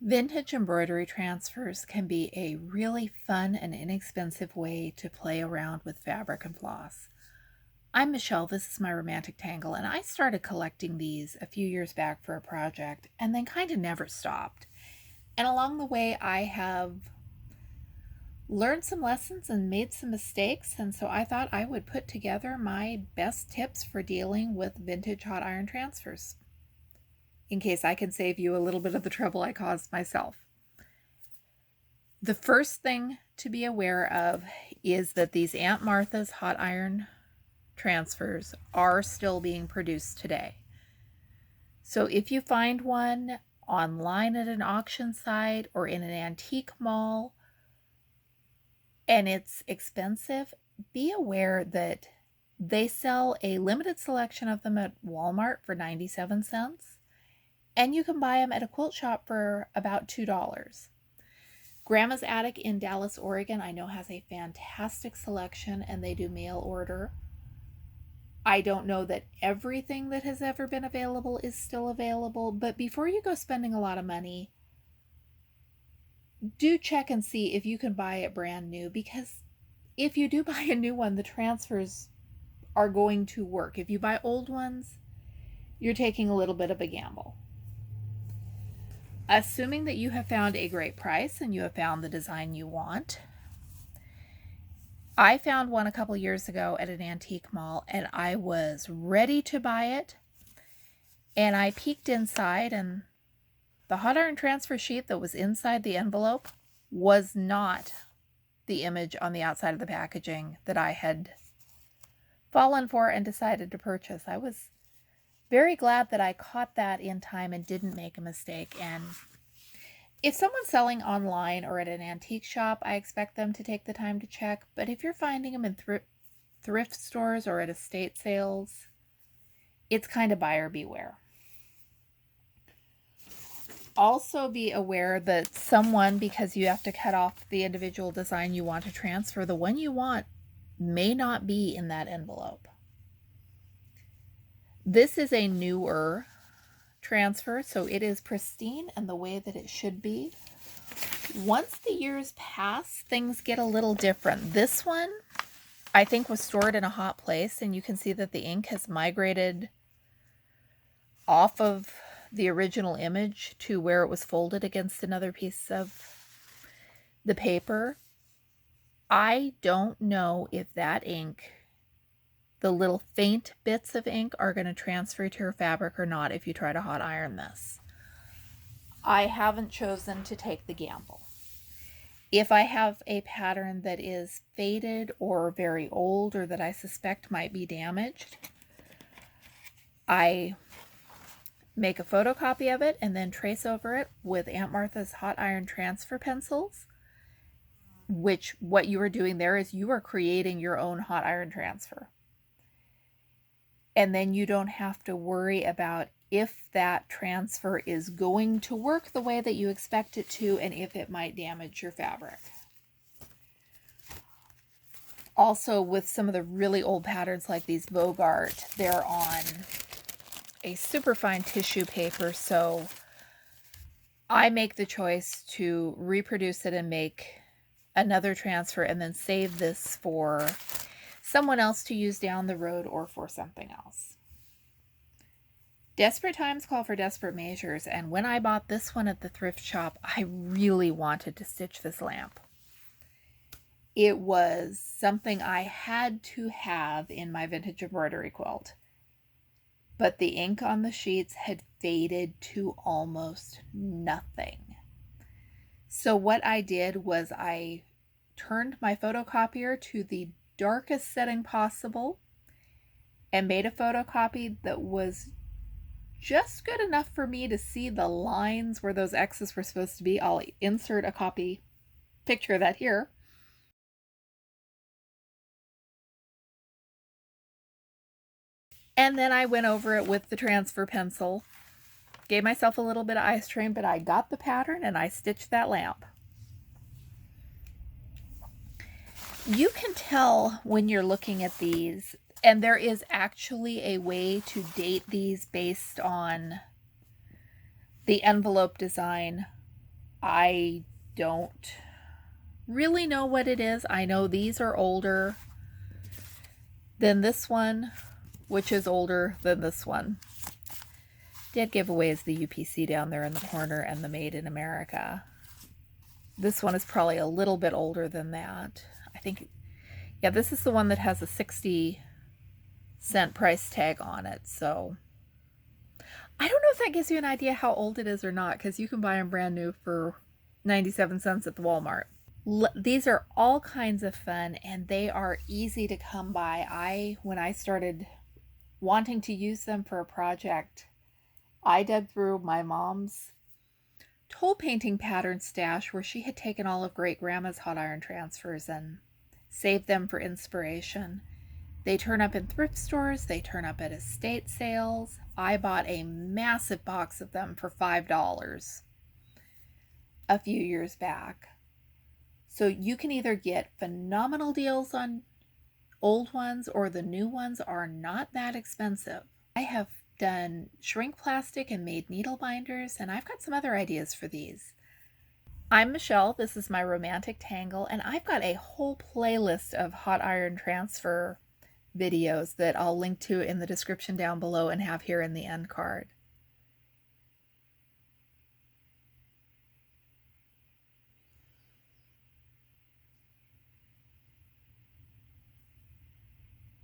Vintage embroidery transfers can be a really fun and inexpensive way to play around with fabric and floss. I'm Michelle, this is my romantic tangle, and I started collecting these a few years back for a project and then kind of never stopped. And along the way, I have learned some lessons and made some mistakes, and so I thought I would put together my best tips for dealing with vintage hot iron transfers, in case I can save you a little bit of the trouble I caused myself. The first thing to be aware of is that these Aunt Martha's hot iron transfers are still being produced today. So if you find one online at an auction site or in an antique mall and it's expensive, be aware that they sell a limited selection of them at Walmart for 97 cents, and you can buy them at a quilt shop for about $2. Grandma's Attic in Dallas, Oregon, I know has a fantastic selection and they do mail order. I don't know that everything that has ever been available is still available, but before you go spending a lot of money, do check and see if you can buy it brand new, because if you do buy a new one, the transfers are going to work. If you buy old ones, you're taking a little bit of a gamble. Assuming that you have found a great price and you have found the design you want. I found one a couple years ago at an antique mall and I was ready to buy it. And I peeked inside, and the hot iron transfer sheet that was inside the envelope was not the image on the outside of the packaging that I had fallen for and decided to purchase. I was very glad that I caught that in time and didn't make a mistake. And if someone's selling online or at an antique shop, I expect them to take the time to check. But if you're finding them in thrift stores or at estate sales, it's kind of buyer beware. Also be aware that someone, because you have to cut off the individual design you want to transfer, the one you want may not be in that envelope. This is a newer transfer, so it is pristine and the way that it should be. Once the years pass, things get a little different. This one, I think, was stored in a hot place, and you can see that the ink has migrated off of the original image to where it was folded against another piece of the paper. I don't know if that ink, the little faint bits of ink, are going to transfer to your fabric or not if you try to hot iron this. I haven't chosen to take the gamble. If I have a pattern that is faded or very old or that I suspect might be damaged, I make a photocopy of it and then trace over it with Aunt Martha's hot iron transfer pencils, which what you are doing there is you are creating your own hot iron transfer. And then you don't have to worry about if that transfer is going to work the way that you expect it to and if it might damage your fabric. Also, with some of the really old patterns like these Bogart, they're on a super fine tissue paper, so I make the choice to reproduce it and make another transfer and then save this for someone else to use down the road or for something else. Desperate times call for desperate measures, and when I bought this one at the thrift shop, I really wanted to stitch this lamp. It was something I had to have in my vintage embroidery quilt. But the ink on the sheets had faded to almost nothing. So what I did was I turned my photocopier to the darkest setting possible and made a photocopy that was just good enough for me to see the lines where those X's were supposed to be. I'll insert a copy picture of that here. And then I went over it with the transfer pencil, gave myself a little bit of ice train, but I got the pattern and I stitched that lamp. You can tell when you're looking at these, and there is actually a way to date these based on the envelope design I don't really know what it is. I know these are older than this one, which is older than this one. Dead giveaway is the UPC down there in the corner and the Made in America. This one is probably a little bit older than that. I think, yeah, this is the one that has a 60-cent price tag on it. So I don't know if that gives you an idea how old it is or not, because you can buy them brand new for 97 cents at the Walmart. These are all kinds of fun, and they are easy to come by. When I started wanting to use them for a project, I dug through my mom's toll painting pattern stash where she had taken all of Great Grandma's hot iron transfers and saved them for inspiration. They turn up in thrift stores, they turn up at estate sales. I bought a massive box of them for $5 a few years back. So you can either get phenomenal deals on old ones, or the new ones are not that expensive. I have done shrink plastic and made needle binders, and I've got some other ideas for these. I'm Michelle, this is my Romantic Tangle, and I've got a whole playlist of hot iron transfer videos that I'll link to in the description down below and have here in the end card.